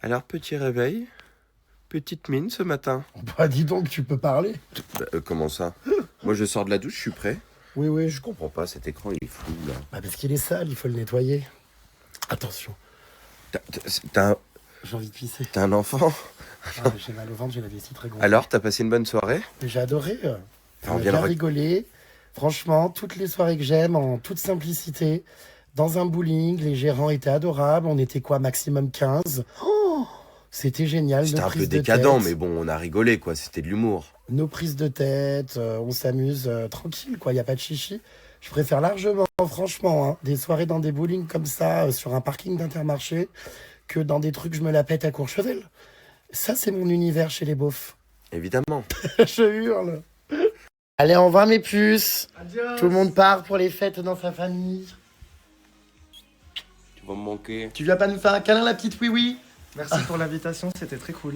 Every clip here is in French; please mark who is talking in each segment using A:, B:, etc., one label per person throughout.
A: Alors, petit réveil, petite mine ce matin.
B: Bah, dis donc, tu peux parler.
A: Comment ça? Moi, je sors de la douche, je suis prêt.
B: Oui, oui.
A: Je comprends pas, cet écran, il est flou, là.
B: Bah, parce qu'il est sale, il faut le nettoyer. Attention,
A: T'as un,
B: j'ai envie de pisser.
A: t'as un enfant?
B: Ah, j'ai mal au ventre, j'ai la vessie très gonflée.
A: Alors, t'as passé une bonne soirée?
B: J'ai adoré.
A: Enfin, on
B: On a
A: vient de
B: bien rigolé. Franchement, toutes les soirées que j'aime, en toute simplicité. Dans un bowling, les gérants étaient adorables. On était quoi, maximum 15. Oh, c'était génial.
A: C'était
B: Nos
A: un peu
B: prises de
A: décadent,
B: tête.
A: mais bon, on a rigolé, quoi. C'était de l'humour.
B: Nos prises de tête, on s'amuse tranquille, quoi. Il n'y a pas de chichi. Je préfère largement, franchement, hein, des soirées dans des bowling comme ça, sur un parking d'Intermarché, que dans des trucs je me la pète à Courchevel. Ça, c'est mon univers chez les beaufs.
A: Évidemment.
B: Je hurle. Allez, on va mes puces.
C: Adios.
B: Tout le monde part pour les fêtes dans sa famille.
A: Tu vas me manquer.
B: Tu viens pas nous faire un câlin, la petite oui-oui?
C: Merci pour l'invitation, c'était très cool.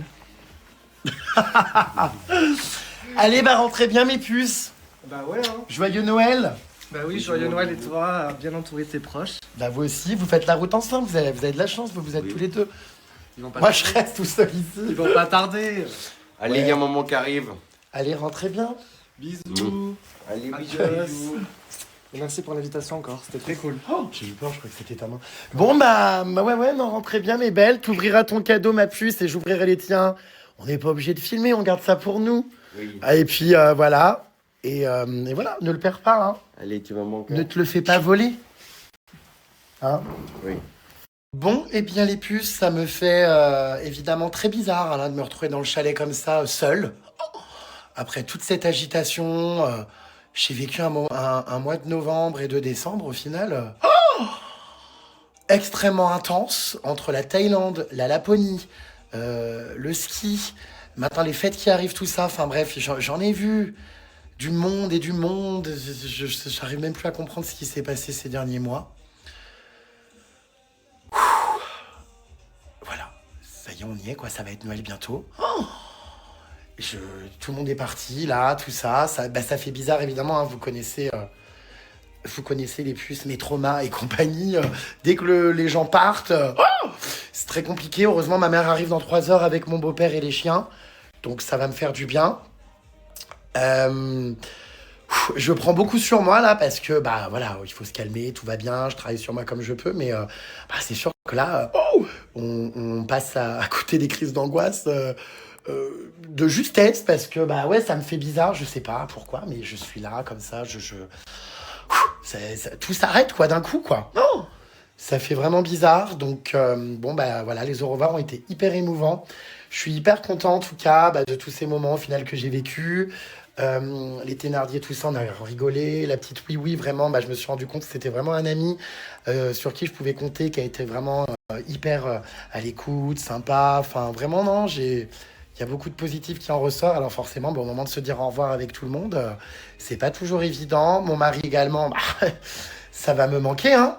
B: Allez, bah rentrez bien mes puces.
C: Bah ouais, hein.
B: Joyeux Noël.
C: Bah oui, joyeux Noël et toi, bien entouré de tes proches.
B: Bah vous aussi, vous faites la route ensemble, vous avez de la chance, vous êtes
A: Oui.
B: tous les deux.
C: Ils vont pas
B: Moi je
C: tarder.
B: reste tout seul
C: Ils
B: ici.
C: vont pas tarder.
A: Allez, il
B: Ouais.
A: y a un moment qui arrive.
B: Allez, rentrez bien.
C: Bisous.
A: Allez,
C: Adios. Et merci pour l'invitation encore, c'était très cool.
B: Oh, j'ai eu peur, je crois que c'était ta main. Bon bah ouais, non, rentrez bien mes belles. T'ouvriras ton cadeau ma puce et j'ouvrirai les tiens. On n'est pas obligé de filmer, on garde ça pour nous.
A: Oui.
B: Ah, et puis voilà. Et voilà, ne le perds pas, hein.
A: Allez, tu vas me manquer.
B: Ne te le fais pas voler. Hein.
A: Oui.
B: Bon, et bien les puces, ça me fait évidemment très bizarre hein, là, de me retrouver dans le chalet comme ça, seul. Après toute cette agitation, j'ai vécu un mois de novembre et de décembre au final extrêmement intense entre la Thaïlande, la Laponie, le ski, maintenant les fêtes qui arrivent, tout ça. Enfin bref, j'en ai vu du monde et du monde. J'arrive même plus à comprendre ce qui s'est passé ces derniers mois. Voilà, ça y est, on y est, quoi. Ça va être Noël bientôt. Tout le monde est parti, là, tout ça. Ça fait bizarre, évidemment. Hein, vous connaissez les puces, mes traumas et compagnie. Dès que les gens partent, c'est très compliqué. Heureusement, ma mère arrive dans 3 heures avec mon beau-père et les chiens. Donc, ça va me faire du bien. Euh, je prends beaucoup sur moi, là, parce que, bah, voilà, il faut se calmer, tout va bien. Je travaille sur moi comme je peux. Mais c'est sûr que là, on passe à côté des crises d'angoisse. De justesse parce que bah ouais ça me fait bizarre, je sais pas pourquoi mais je suis là comme ça, tout s'arrête quoi d'un coup quoi. Non, ça fait vraiment bizarre donc bon bah voilà, les au revoir ont été hyper émouvants. Je suis hyper content en tout cas bah, de tous ces moments au final que j'ai vécu. Les Thénardier, tout ça, on a rigolé. La petite oui oui, vraiment, bah, je me suis rendu compte que c'était vraiment un ami sur qui je pouvais compter, qui a été vraiment hyper à l'écoute, sympa. Enfin, vraiment, non, il y a beaucoup de positifs qui en ressort. Alors forcément, bah, au moment de se dire au revoir avec tout le monde, c'est pas toujours évident. Mon mari également, bah, ça va me manquer. Hein.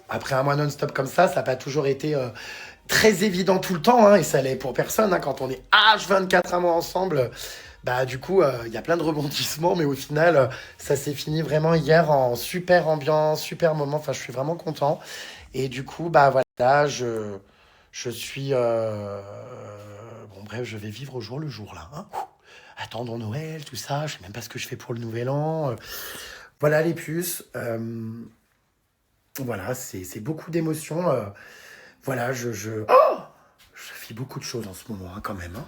B: Après un mois non-stop comme ça n'a pas toujours été très évident tout le temps. Hein, et ça l'est pour personne. Hein, quand on est H24 un mois ensemble, bah du coup, il y a plein de rebondissements. Mais au final, ça s'est fini vraiment hier en super ambiance, super moment. Enfin, je suis vraiment content. Et du coup, bah voilà, je suis... Bon, bref, je vais vivre au jour le jour, là. Hein. Attendons Noël, tout ça. Je sais même pas ce que je fais pour le Nouvel An. Voilà les puces. Voilà, c'est beaucoup d'émotions. Voilà, je vis beaucoup de choses en ce moment, hein, quand même. Hein.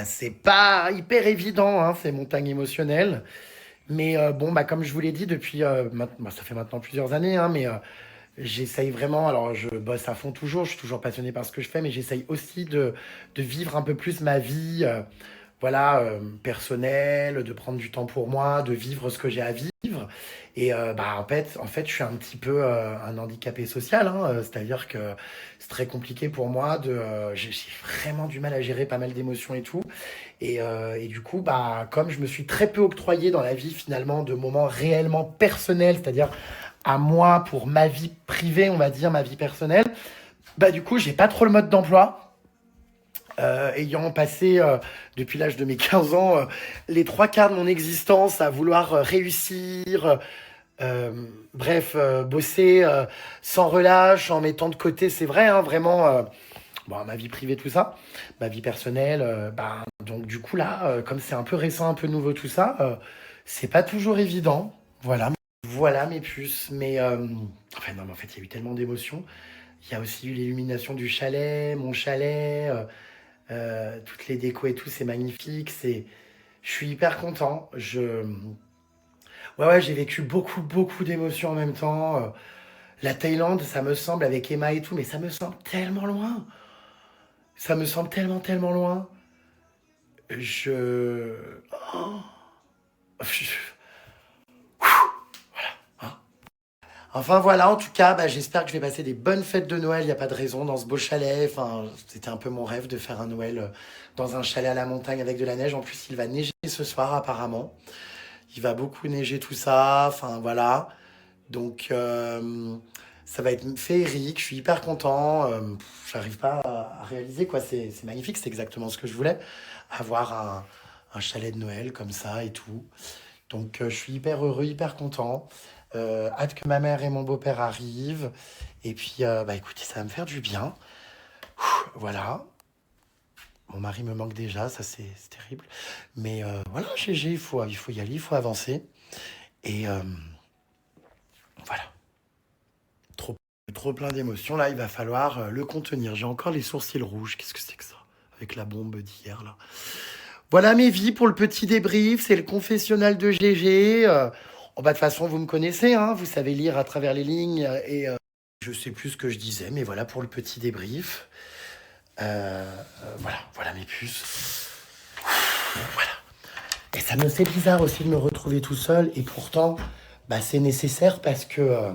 B: C'est pas hyper évident, hein, ces montagnes émotionnelles. Mais bon, bah, comme je vous l'ai dit depuis... ça fait maintenant plusieurs années, hein, mais... J'essaye vraiment, alors je bosse à fond toujours, je suis toujours passionné par ce que je fais, mais j'essaye aussi de vivre un peu plus ma vie, voilà, personnelle, de prendre du temps pour moi, de vivre ce que j'ai à vivre. Et bah, en fait, je suis un petit peu un handicapé social, hein, c'est-à-dire que c'est très compliqué pour moi j'ai vraiment du mal à gérer pas mal d'émotions et tout. Et du coup, bah, comme je me suis très peu octroyé dans la vie finalement de moments réellement personnels, c'est-à-dire à moi pour ma vie privée, on va dire, ma vie personnelle, bah du coup, j'ai pas trop le mode d'emploi. Ayant passé depuis l'âge de mes 15 ans les 3 quarts de mon existence à vouloir réussir, bref, bosser sans relâche, en mettant de côté, c'est vrai, hein, vraiment bon, ma vie privée, tout ça, ma vie personnelle. Donc du coup là, comme c'est un peu récent, un peu nouveau tout ça, c'est pas toujours évident. Voilà mes puces. Mais enfin non, mais en fait, il y a eu tellement d'émotions. Il y a aussi eu l'illumination du chalet, mon chalet, toutes les décos et tout, c'est magnifique. Je suis hyper content. Ouais, j'ai vécu beaucoup, beaucoup d'émotions en même temps. La Thaïlande, ça me semble, avec Emma et tout, mais ça me semble tellement loin. Ça me semble tellement, tellement loin. Je... Oh, je- hein. Enfin voilà, en tout cas, j'espère que je vais passer des bonnes fêtes de Noël. Il n'y a pas de raison dans ce beau chalet. Enfin, c'était un peu mon rêve de faire un Noël dans un chalet à la montagne avec de la neige. En plus, il va neiger ce soir apparemment. Il va beaucoup neiger tout ça. Enfin voilà. Donc ça va être féerique. Je suis hyper content. J'arrive pas à réaliser quoi. C'est magnifique. C'est exactement ce que je voulais. Avoir un chalet de Noël comme ça et tout. Donc je suis hyper heureux, hyper content. Hâte que ma mère et mon beau-père arrivent. Et puis, écoutez, ça va me faire du bien. Voilà. Mon mari me manque déjà, ça c'est terrible. Mais voilà, GG, il faut y aller, il faut avancer. Et voilà. Trop, trop plein d'émotions. Là, il va falloir le contenir. J'ai encore les sourcils rouges. Qu'est-ce que c'est que ça? Avec la bombe d'hier, là. Voilà mes vies pour le petit débrief. C'est le confessionnal de GG. De toute façon, vous me connaissez, hein, vous savez lire à travers les lignes. Et je sais plus ce que je disais, mais voilà pour le petit débrief. Voilà mes puces. Voilà. Et ça me fait bizarre aussi de me retrouver tout seul. Et pourtant, c'est nécessaire parce que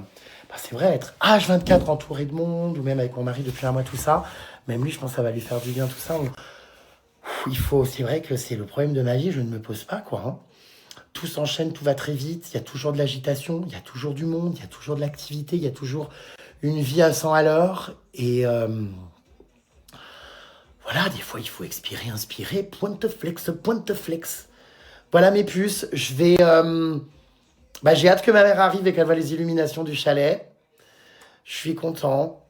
B: c'est vrai, être H24 entouré de monde, ou même avec mon mari depuis un mois, tout ça, même lui, je pense que ça va lui faire du bien, tout ça. C'est vrai que c'est le problème de ma vie, je ne me pose pas, quoi. Hein. Tout s'enchaîne, tout va très vite, il y a toujours de l'agitation, il y a toujours du monde, il y a toujours de l'activité, il y a toujours une vie à 100 à l'heure. Et voilà, des fois, il faut expirer, inspirer, pointe flex, pointe flex. Voilà mes puces, je vais... j'ai hâte que ma mère arrive et qu'elle voit les illuminations du chalet. Je suis content.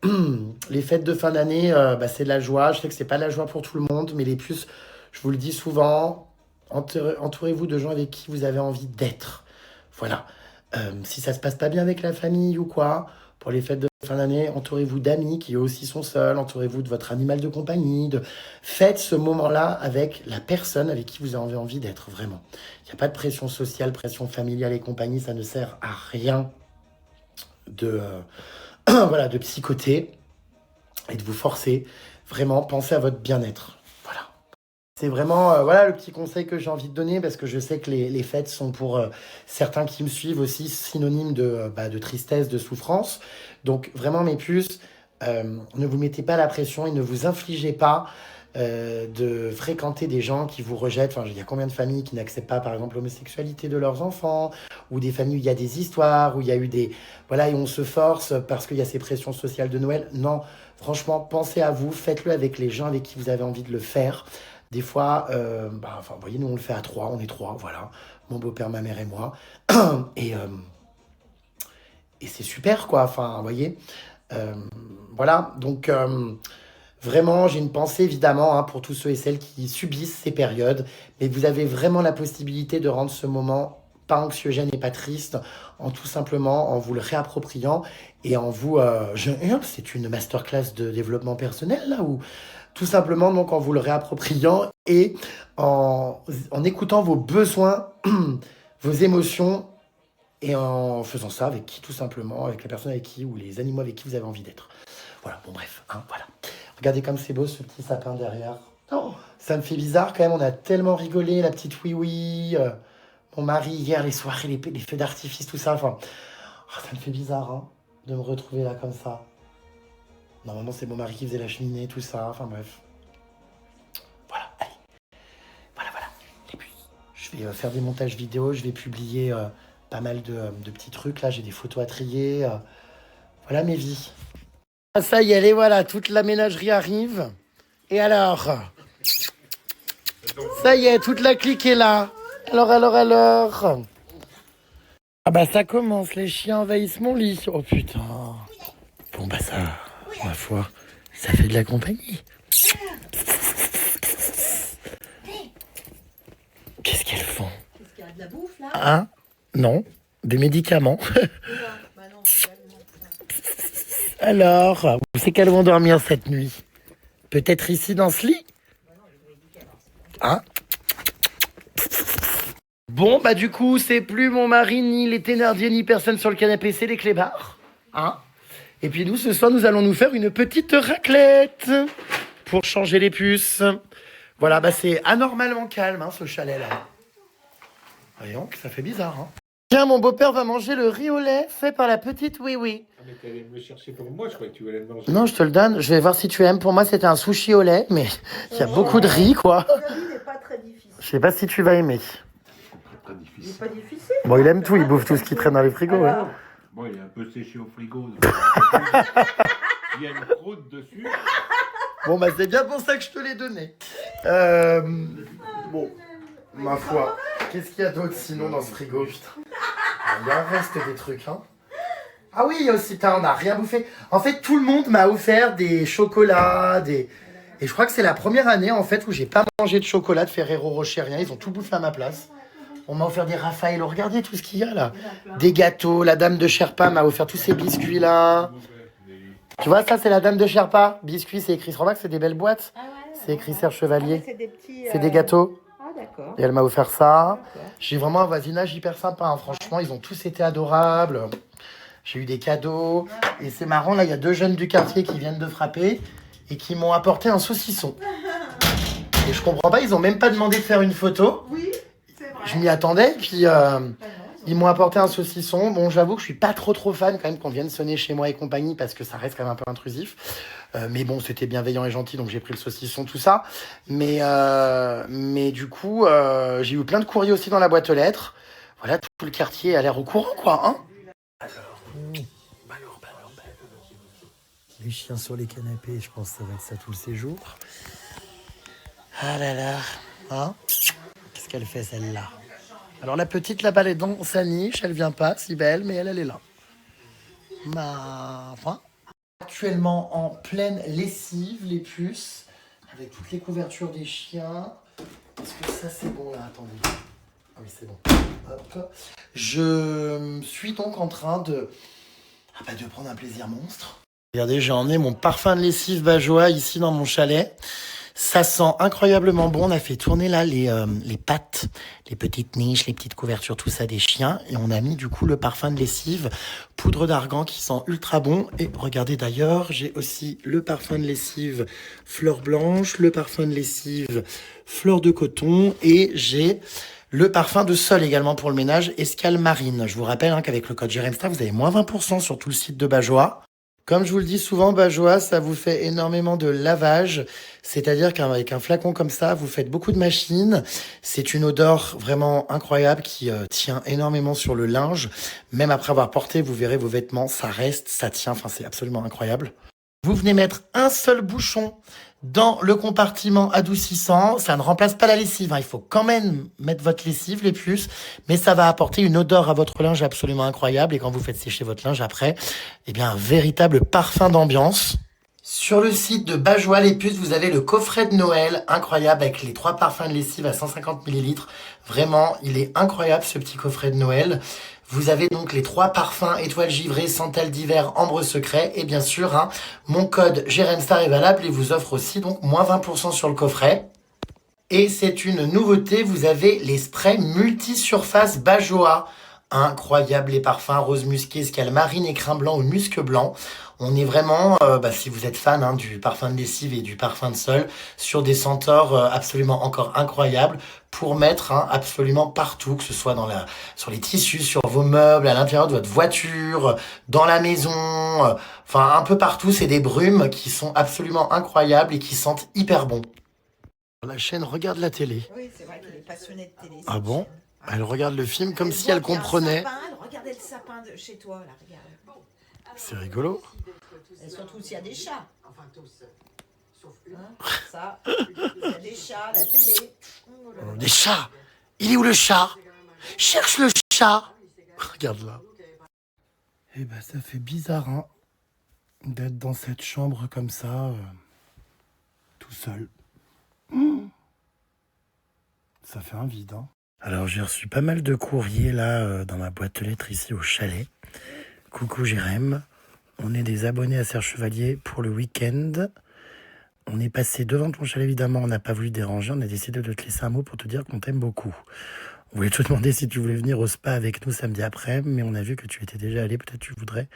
B: Les fêtes de fin d'année, c'est de la joie. Je sais que c'est pas de la joie pour tout le monde, mais les puces, je vous le dis souvent, entourez-vous de gens avec qui vous avez envie d'être. Voilà. Si ça se passe pas bien avec la famille ou quoi, pour les fêtes de fin d'année, entourez-vous d'amis qui eux aussi sont seuls, entourez-vous de votre animal de compagnie. Faites ce moment-là avec la personne avec qui vous avez envie d'être, vraiment. Il n'y a pas de pression sociale, pression familiale et compagnie, ça ne sert à rien de... de psychoter et de vous forcer. Vraiment, pensez à votre bien-être. Voilà. C'est vraiment le petit conseil que j'ai envie de donner parce que je sais que les fêtes sont pour certains qui me suivent aussi synonymes de tristesse, de souffrance. Donc vraiment mes puces, ne vous mettez pas la pression et ne vous infligez pas de fréquenter des gens qui vous rejettent. Enfin, il y a combien de familles qui n'acceptent pas, par exemple, l'homosexualité de leurs enfants, ou des familles où il y a des histoires, où il y a eu des... Voilà, et on se force parce qu'il y a ces pressions sociales de Noël. Non, franchement, pensez à vous, faites-le avec les gens avec qui vous avez envie de le faire. Des fois, vous voyez, nous, on le fait à 3, on est 3, voilà. Mon beau-père, ma mère et moi. Et, euh, et c'est super, quoi. Enfin, vous voyez. Voilà, donc... Vraiment, j'ai une pensée évidemment pour tous ceux et celles qui subissent ces périodes, mais vous avez vraiment la possibilité de rendre ce moment pas anxiogène et pas triste, en tout simplement en vous le réappropriant et en vous... c'est une masterclass de développement personnel là, ou tout simplement donc en vous le réappropriant et en écoutant vos besoins, vos émotions et en faisant ça avec qui tout simplement, avec la personne avec qui ou les animaux avec qui vous avez envie d'être. Voilà, bon bref, voilà. Regardez comme c'est beau ce petit sapin derrière. Oh, ça me fait bizarre quand même, on a tellement rigolé, la petite oui-oui. Mon mari hier, les soirées, les feux d'artifice, tout ça. Enfin, ça me fait bizarre de me retrouver là comme ça. Normalement, c'est mon mari qui faisait la cheminée, tout ça. Enfin bref. Voilà, allez. Voilà. Et puis, je vais faire des montages vidéo, je vais publier pas mal de petits trucs. Là, j'ai des photos à trier. Voilà mes vies. Ça y est, allez, voilà, toute la ménagerie arrive. Et alors, ça y est, toute la clique est là. Alors. Ah ça commence, les chiens envahissent mon lit. Oh putain. Bon ça, ma foi, Ça fait de la compagnie. Qu'est-ce qu'elles font?
D: Qu'est-ce qu'il y a de la bouffe là?
B: Hein? Non, des médicaments.
D: Bah non, c'est pas le nom.
B: Alors, où c'est qu'elles vont dormir cette nuit? Peut-être ici dans ce lit? Hein? Bon, bah du coup, c'est plus mon mari, ni les Thénardier, ni personne sur le canapé, c'est les clébards. Hein? Et puis nous, ce soir, nous allons nous faire une petite raclette pour changer les puces. Voilà, bah c'est anormalement calme, hein, ce chalet-là. Voyons que ça fait bizarre, hein. Tiens, mon beau-père va manger le riz au lait fait par la petite Oui-Oui.
E: Ah, mais t'allais me le chercher pour moi, je croyais que tu allais le manger.
B: Non, je te le donne. Je vais voir si tu aimes. Pour moi, c'était un sushi au lait, mais il y a beaucoup de riz, quoi.
D: Le riz n'est pas très difficile.
B: Je sais pas si tu vas aimer.
E: Très
D: Il
E: difficile.
D: n'est pas difficile.
B: Bon, il aime tout. Il bouffe tout ce qui traîne dans les frigos. Ouais.
D: Alors,
E: Bon, il est un peu séché au frigo. donc il y a une croûte dessus.
B: Bon, bah, c'est bien pour ça que je te l'ai donné. Bon, ma foi. Qu'est-ce qu'il y a d'autre sinon dans ce frigo, putain? Il y a un reste des trucs, hein. Ah oui, il y a aussi, putain, on n'a rien bouffé. En fait, tout le monde m'a offert des chocolats, des... Et je crois que c'est la première année, en fait, où j'ai pas mangé de chocolat de Ferrero Rocher, rien. Ils ont tout bouffé à ma place. On m'a offert des Raffaello. Regardez tout ce qu'il y a, là. Des gâteaux. La dame de Sherpa m'a offert tous ces biscuits-là. Tu vois, ça, c'est la dame de Sherpa. Biscuits, c'est écrit. Remarque, c'est des belles boîtes. C'est écrit Serge Chevalier.
D: c'est des petits.
B: C'est des gâteaux.
D: Ah, d'accord.
B: Et elle m'a offert ça.
D: D'accord.
B: J'ai vraiment un voisinage hyper sympa, hein. Franchement, ils ont tous été adorables. J'ai eu des cadeaux. Et c'est marrant, là, il y a 2 jeunes du quartier qui viennent de frapper et qui m'ont apporté un saucisson. Et je comprends pas, ils ont même pas demandé de faire une photo.
D: Oui, c'est vrai.
B: Je m'y attendais, puis ils m'ont apporté un saucisson. Bon, j'avoue que je suis pas trop fan quand même qu'on vienne sonner chez moi et compagnie parce que ça reste quand même un peu intrusif. Mais bon, c'était bienveillant et gentil, donc j'ai pris le saucisson, tout ça. Mais du coup, j'ai eu plein de courriers aussi dans la boîte aux lettres. Voilà, tout le quartier a l'air au courant, quoi, hein. Alors. Les chiens sur les canapés, je pense que ça va être ça tout le séjour. Ah là là, hein? Qu'est-ce qu'elle fait, celle-là? Alors, la petite, là-bas, elle est dans sa niche, elle vient pas, si belle, mais elle est là. Enfin, actuellement en pleine lessive, les puces, avec toutes les couvertures des chiens. Est-ce que ça, c'est bon, là? Attendez. Ah oui, c'est bon. Hop. Je suis donc en train de prendre un plaisir monstre. Regardez, j'ai emmené mon parfum de lessive Bajoa ici dans mon chalet. Ça sent incroyablement bon. On a fait tourner là les pattes, les petites niches, les petites couvertures, tout ça des chiens. Et on a mis du coup le parfum de lessive, poudre d'argan qui sent ultra bon. Et regardez d'ailleurs, j'ai aussi le parfum de lessive fleur blanche, le parfum de lessive fleur de coton et j'ai le parfum de sol également pour le ménage, Escale Marine. Je vous rappelle qu'avec le code Jeremstar, vous avez moins 20% sur tout le site de Bajoa. Comme je vous le dis souvent, Bajoa, ça vous fait énormément de lavage. C'est-à-dire qu'avec un flacon comme ça, vous faites beaucoup de machines. C'est une odeur vraiment incroyable qui tient énormément sur le linge. Même après avoir porté, vous verrez vos vêtements, ça reste, ça tient. Enfin, c'est absolument incroyable. Vous venez mettre un seul bouchon dans le compartiment adoucissant. Ça ne remplace pas la lessive, hein. Il faut quand même mettre votre lessive, les puces, mais ça va apporter une odeur à votre linge absolument incroyable. Et quand vous faites sécher votre linge après, eh bien, un véritable parfum d'ambiance. Sur le site de Bajoa les puces, vous avez le coffret de Noël incroyable avec les 3 parfums de lessive à 150 ml. Vraiment, il est incroyable ce petit coffret de Noël. Vous avez donc les 3 parfums étoiles givrées, santal d'hiver, ambre secret. Et bien sûr, mon code Jeremstar est valable et vous offre aussi donc moins 20% sur le coffret. Et c'est une nouveauté, vous avez les sprays multi-surface Bajoa. Incroyable les parfums, rose musqué, escale marine, écrin blanc ou musc blanc. On est vraiment, si vous êtes fan du parfum de lessive et du parfum de sol, sur des senteurs absolument encore incroyables pour mettre absolument partout, que ce soit sur les tissus, sur vos meubles, à l'intérieur de votre voiture, dans la maison, enfin un peu partout. C'est des brumes qui sont absolument incroyables et qui sentent hyper bon. La chaîne regarde la télé.
D: Oui, c'est vrai qu'elle est passionnée de télé.
B: Ah bon? Elle regarde le film comme si elle comprenait.
D: Regardez le sapin de chez toi, là, regarde.
B: C'est rigolo.
D: Et surtout s'il y a des chats. Enfin, tous. Sauf ça. S'il y a des chats, la télé.
B: Des chats. Il est où le chat? Cherche le chat. Regarde là. Eh ben, ça fait bizarre, hein. d'être dans cette chambre comme ça, tout seul. Ça fait un vide, hein. Alors j'ai reçu pas mal de courriers là dans ma boîte aux lettres ici au chalet. Coucou Jérém, on est des abonnés à Serge Chevalier pour le week-end. On est passé devant ton chalet évidemment, on n'a pas voulu déranger, on a décidé de te laisser un mot pour te dire qu'on t'aime beaucoup. On voulait te demander si tu voulais venir au spa avec nous samedi après, mais on a vu que tu étais déjà allé, peut-être tu voudrais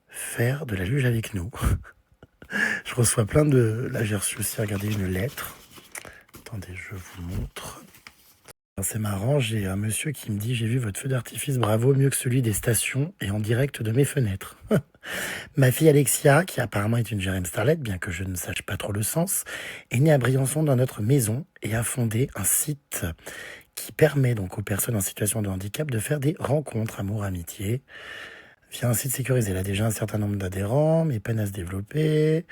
B: faire de la luge avec nous. Je reçois plein de... Là j'ai reçu aussi, regardez, une lettre. Attendez, je vous montre. C'est marrant, j'ai un monsieur qui me dit « J'ai vu votre feu d'artifice, bravo, mieux que celui des stations et en direct de mes fenêtres. » Ma fille Alexia, qui apparemment est une Jérém Starlet, bien que je ne sache pas trop le sens, est née à Briançon dans notre maison et a fondé un site qui permet donc aux personnes en situation de handicap de faire des rencontres amour-amitié via un site sécurisé. Elle a déjà un certain nombre d'adhérents, mais peine à se développer.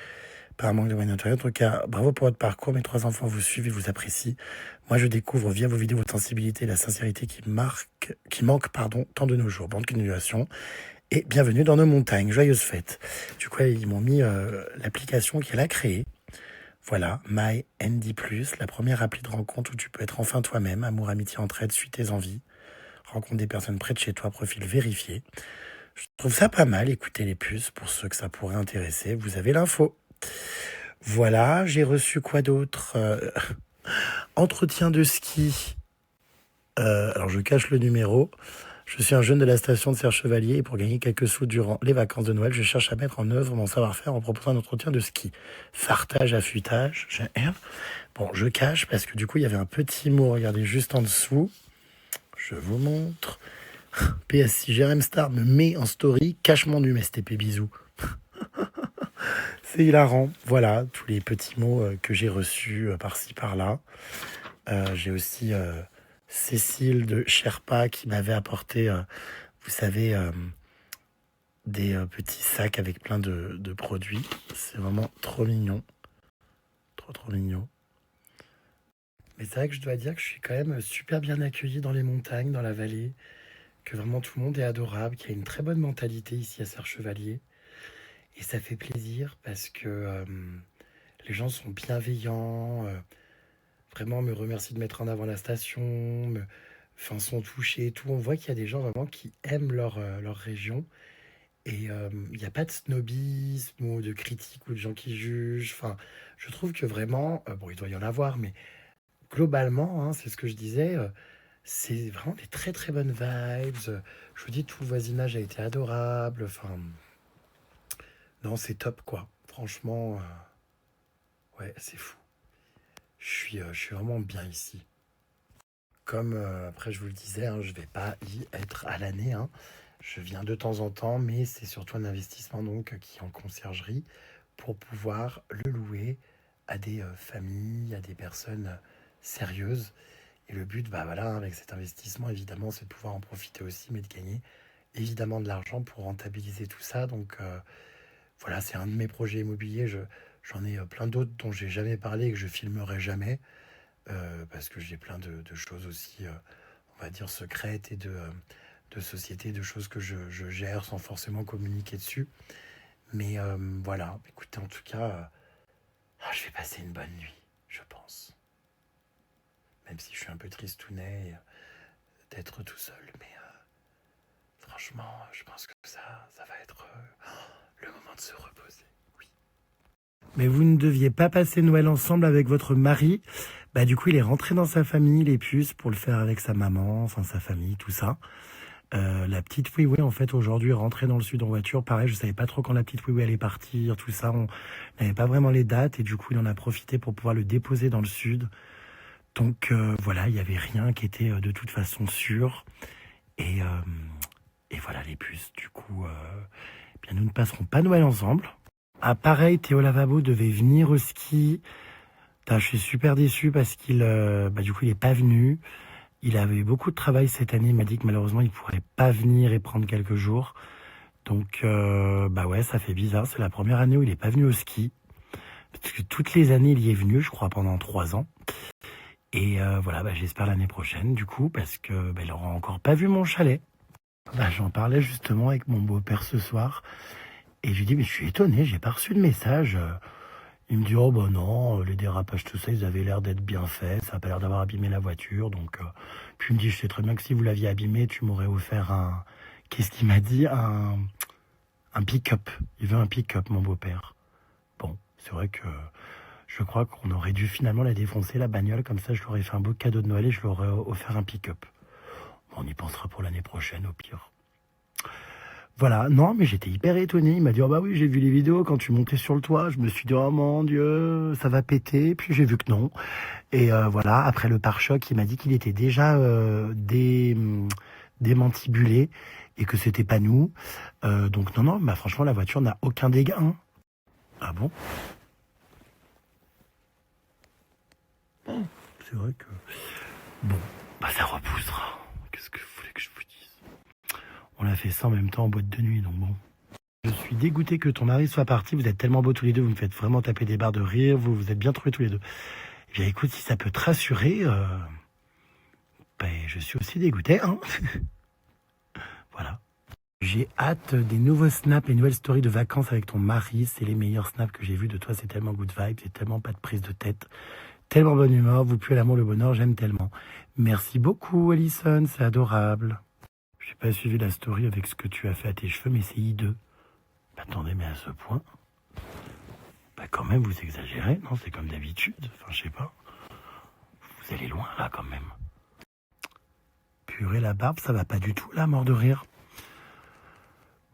B: Par manque de moyens intérieurs. En tout cas, bravo pour votre parcours. Mes 3 enfants vous suivent et vous apprécient. Moi, je découvre via vos vidéos votre sensibilité et la sincérité qui manque tant de nos jours. Bonne continuation et bienvenue dans nos montagnes. Joyeuses fêtes. Du coup, ils m'ont mis l'application qu'elle a créée. Voilà, MyND+, la première appli de rencontre où tu peux être enfin toi-même. Amour, amitié, entraide, suis tes envies. Rencontre des personnes près de chez toi, profil vérifié. Je trouve ça pas mal. Écoutez les puces pour ceux que ça pourrait intéresser. Vous avez l'info. Voilà, j'ai reçu quoi d'autre entretien de ski. Alors je cache le numéro. Je suis un jeune de la station de Serre Chevalier et pour gagner quelques sous durant les vacances de Noël, je cherche à mettre en œuvre mon savoir-faire en proposant un entretien de ski. Fartage, affûtage, bon, je cache parce que du coup, il y avait un petit mot, regardez, juste en dessous. Je vous montre. PS, si Jérém Star me met en story, cache mon numéro, STP, bisous. C'est hilarant. Voilà, tous les petits mots que j'ai reçus par-ci, par-là. J'ai aussi Cécile de Sherpa qui m'avait apporté, vous savez, des petits sacs avec plein de produits. C'est vraiment trop mignon. Trop mignon. Mais c'est vrai que je dois dire que je suis quand même super bien accueilli dans les montagnes, dans la vallée. Que vraiment tout le monde est adorable, qu'il y a une très bonne mentalité ici à Serre Chevalier. Et ça fait plaisir parce que les gens sont bienveillants, vraiment me remercient de mettre en avant la station, sont touchés et tout. On voit qu'il y a des gens vraiment qui aiment leur région. Et il n'y a pas de snobisme ou de critique ou de gens qui jugent. Enfin, je trouve que vraiment, bon, il doit y en avoir, mais globalement, hein, c'est ce que je disais, c'est vraiment des très très bonnes vibes. Je vous dis, tout le voisinage a été adorable. Enfin... Non, c'est top, quoi. Franchement, ouais, c'est fou. Je suis vraiment bien ici. Comme, après, je vous le disais, hein, je ne vais pas y être à l'année. Hein. Je viens de temps en temps, mais c'est surtout un investissement donc qui est en conciergerie pour pouvoir le louer à des familles, à des personnes sérieuses. Et le but, bah voilà, avec cet investissement, évidemment, c'est de pouvoir en profiter aussi, mais de gagner évidemment de l'argent pour rentabiliser tout ça. Donc... Voilà, c'est un de mes projets immobiliers. J'en ai plein d'autres dont j'ai jamais parlé et que je filmerai jamais. Parce que j'ai plein de choses aussi, on va dire, secrètes et de sociétés, de choses que je gère sans forcément communiquer dessus. Mais voilà, écoutez, en tout cas, je vais passer une bonne nuit, je pense. Même si je suis un peu tristounet d'être tout seul. Mais franchement, je pense que ça va être... le moment de se reposer, oui. Mais vous ne deviez pas passer Noël ensemble avec votre mari. Bah du coup, il est rentré dans sa famille, les puces, pour le faire avec sa maman, enfin sa famille, tout ça. La petite oui, en fait, aujourd'hui, est rentrée dans le sud en voiture. Pareil, je savais pas trop quand la petite oui allait partir, tout ça. On n'avait pas vraiment les dates et du coup, il en a profité pour pouvoir le déposer dans le sud. Donc voilà, il n'y avait rien qui était de toute façon sûr. Et voilà les puces, du coup... Bien, nous ne passerons pas Noël ensemble. Ah, pareil, Théo Lavabo devait venir au ski. Je suis super déçu parce qu'il du coup, il n'est pas venu. Il avait beaucoup de travail cette année. Il m'a dit que malheureusement, il ne pourrait pas venir et prendre quelques jours. Donc, ouais, ça fait bizarre. C'est la première année où il n'est pas venu au ski. Parce que toutes les années, il y est venu, je crois, pendant 3 ans. Et voilà, j'espère l'année prochaine, du coup, parce que il n'aura encore pas vu mon chalet. J'en parlais justement avec mon beau-père ce soir. Et je lui dis, mais je suis étonné, j'ai pas reçu de message. Il me dit, oh bah non, les dérapages, tout ça, ils avaient l'air d'être bien faits, ça a pas l'air d'avoir abîmé la voiture. Donc, puis il me dit, je sais très bien que si vous l'aviez abîmé, tu m'aurais offert un... Qu'est-ce qu'il m'a dit? Un pick-up. Il veut un pick-up, mon beau-père. Bon, c'est vrai que je crois qu'on aurait dû finalement la défoncer, la bagnole. Comme ça, je lui aurais fait un beau cadeau de Noël et je lui aurais offert un pick-up. Bon, on y pensera pour l'année prochaine, au pire. Voilà, non, mais j'étais hyper étonné. Il m'a dit, oh bah oui, j'ai vu les vidéos quand tu montais sur le toit. Je me suis dit, oh mon Dieu, ça va péter. Puis j'ai vu que non. Et voilà, après le pare-choc, il m'a dit qu'il était déjà démantibulé et que c'était pas nous. Donc non, bah franchement, la voiture n'a aucun dégât. Hein. Ah bon? C'est vrai que... Bon, bah ça repoussera. Qu'est-ce que vous voulez que je vous dise? On l'a fait ça en même temps en boîte de nuit, donc bon. Je suis dégoûté que ton mari soit parti. Vous êtes tellement beaux tous les deux. Vous me faites vraiment taper des barres de rire. Vous vous êtes bien trouvés tous les deux. Eh bien, écoute, si ça peut te rassurer, ben, je suis aussi dégoûté, hein. Voilà. J'ai hâte des nouveaux snaps, les nouvelles stories de vacances avec ton mari. C'est les meilleurs snaps que j'ai vus de toi. C'est tellement good vibe, c'est tellement pas de prise de tête. Tellement bonne humeur, vous puez l'amour, le bonheur, j'aime tellement. Merci beaucoup, Alison, c'est adorable. J'ai pas suivi la story avec ce que tu as fait à tes cheveux, mais c'est hideux. Bah, attendez, mais à ce point, bah quand même, vous exagérez, non? C'est comme d'habitude, enfin, je sais pas. Vous allez loin, là, quand même. Purée, la barbe, ça va pas du tout, là, mort de rire.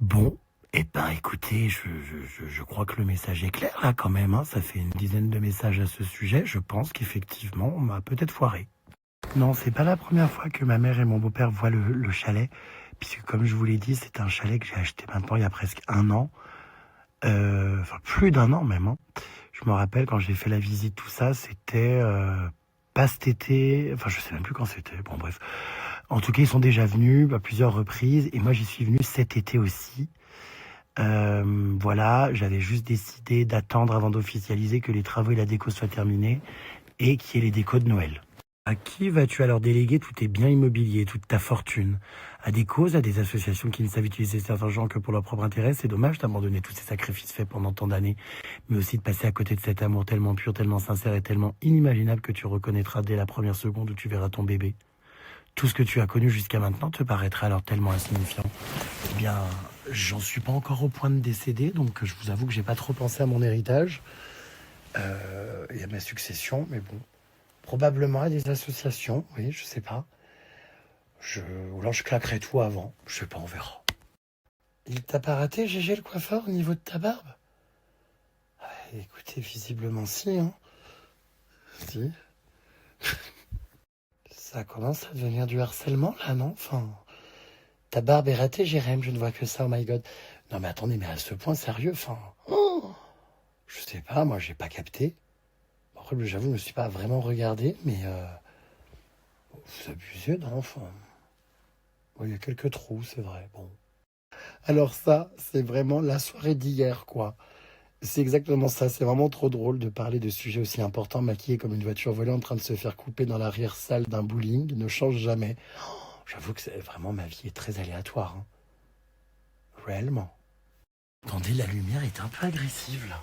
B: Bon, eh ben, écoutez, je crois que le message est clair, là, quand même, hein. Ça fait une dizaine de messages à ce sujet. Je pense qu'effectivement, on m'a peut-être foiré. Non, c'est pas la première fois que ma mère et mon beau-père voient le chalet, puisque comme je vous l'ai dit, c'est un chalet que j'ai acheté maintenant il y a presque 1 an, enfin plus d'1 an même. Hein. Je me rappelle quand j'ai fait la visite, tout ça, c'était pas cet été, enfin je sais même plus quand c'était, bon bref. En tout cas, ils sont déjà venus à plusieurs reprises, et moi j'y suis venu cet été aussi. Voilà, j'avais juste décidé d'attendre avant d'officialiser que les travaux et la déco soient terminés, et qu'il y ait les décos de Noël. À qui vas-tu alors déléguer tous tes biens immobiliers, toute ta fortune? À des causes, à des associations qui ne savent utiliser cet argent que pour leur propre intérêt? C'est dommage d'abandonner tous ces sacrifices faits pendant tant d'années, mais aussi de passer à côté de cet amour tellement pur, tellement sincère et tellement inimaginable que tu reconnaîtras dès la première seconde où tu verras ton bébé. Tout ce que tu as connu jusqu'à maintenant te paraîtra alors tellement insignifiant. Eh bien, j'en suis pas encore au point de décéder, donc je vous avoue que j'ai pas trop pensé à mon héritage et à ma succession, mais bon. Probablement à des associations, oui, je sais pas. Ou alors je claquerai tout avant, je sais pas, on verra. Il t'a pas raté, Gégé, le coiffeur, au niveau de ta barbe? Écoutez, visiblement si, hein. Si. Ça commence à devenir du harcèlement, là, non? Enfin, ta barbe est ratée, Jérém, je ne vois que ça, oh my god. Non mais attendez, mais à ce point, sérieux, enfin... Oh, je sais pas, moi j'ai pas capté. Après, j'avoue, je me suis pas vraiment regardé, mais vous abusez, non? Enfin, il y a quelques trous, c'est vrai. Bon. Alors ça, c'est vraiment la soirée d'hier, quoi. C'est exactement ça. C'est vraiment trop drôle de parler de sujets aussi importants, maquillés comme une voiture volée en train de se faire couper dans l'arrière-salle d'un bowling. Ne change jamais. Oh, j'avoue que c'est vraiment, ma vie est très aléatoire. Hein. Réellement. Attendez, la lumière est un peu agressive, là.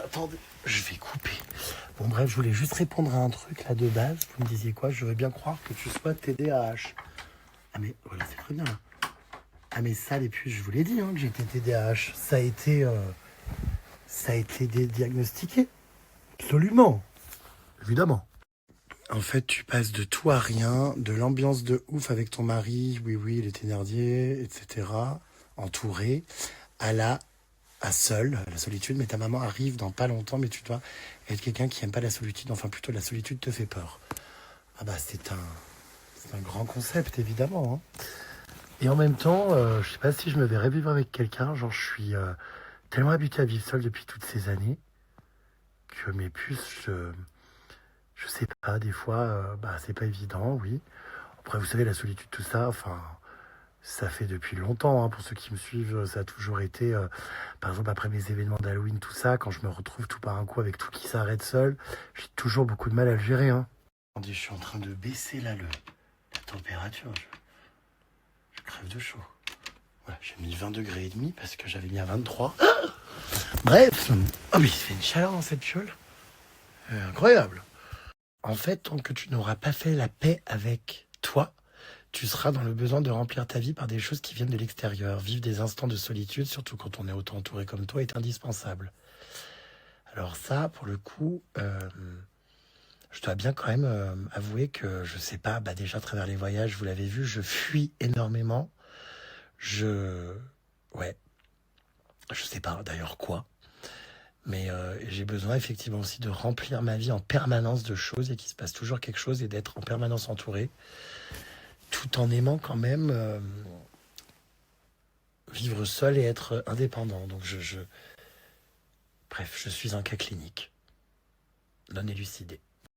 B: Attendez, je vais couper. Bon bref, je voulais juste répondre à un truc là de base. Vous me disiez quoi? Je veux bien croire que tu sois TDAH. Ah mais voilà, c'est très bien. Ah mais ça, et puis je vous l'ai dit hein, que j'étais TDAH. Ça a été diagnostiqué. Absolument. Évidemment. En fait, tu passes de tout à rien, de l'ambiance de ouf avec ton mari, oui, les Thénardier, etc., entouré, à seul, la solitude, mais ta maman arrive dans pas longtemps, mais tu dois être quelqu'un qui aime pas la solitude, enfin plutôt la solitude te fait peur. Ah bah c'est un grand concept évidemment. Hein. Et en même temps, je sais pas si je me verrais vivre avec quelqu'un, genre je suis tellement habitué à vivre seul depuis toutes ces années que mes puces, je sais pas, des fois, c'est pas évident, oui. Après vous savez la solitude, tout ça, enfin... Ça fait depuis longtemps, hein, pour ceux qui me suivent, ça a toujours été, par exemple après mes événements d'Halloween, tout ça, quand je me retrouve tout par un coup avec tout qui s'arrête seul, j'ai toujours beaucoup de mal à le gérer. Hein. Attendez, je suis en train de baisser là la température, je crève de chaud. Voilà, j'ai mis 20 degrés et demi parce que j'avais mis à 23. Bref, oh mais il fait une chaleur dans cette piole. Incroyable. En fait, tant que tu n'auras pas fait la paix avec toi, tu seras dans le besoin de remplir ta vie par des choses qui viennent de l'extérieur. Vivre des instants de solitude, surtout quand on est autant entouré comme toi, est indispensable. Alors ça, pour le coup, je dois bien quand même avouer que, je sais pas, déjà à travers les voyages, vous l'avez vu, je fuis énormément. Ouais, je sais pas d'ailleurs quoi. Mais j'ai besoin effectivement aussi de remplir ma vie en permanence de choses et qu'il se passe toujours quelque chose et d'être en permanence entouré, tout en aimant quand même vivre seul et être indépendant. Donc bref, je suis un cas clinique, non élucidé.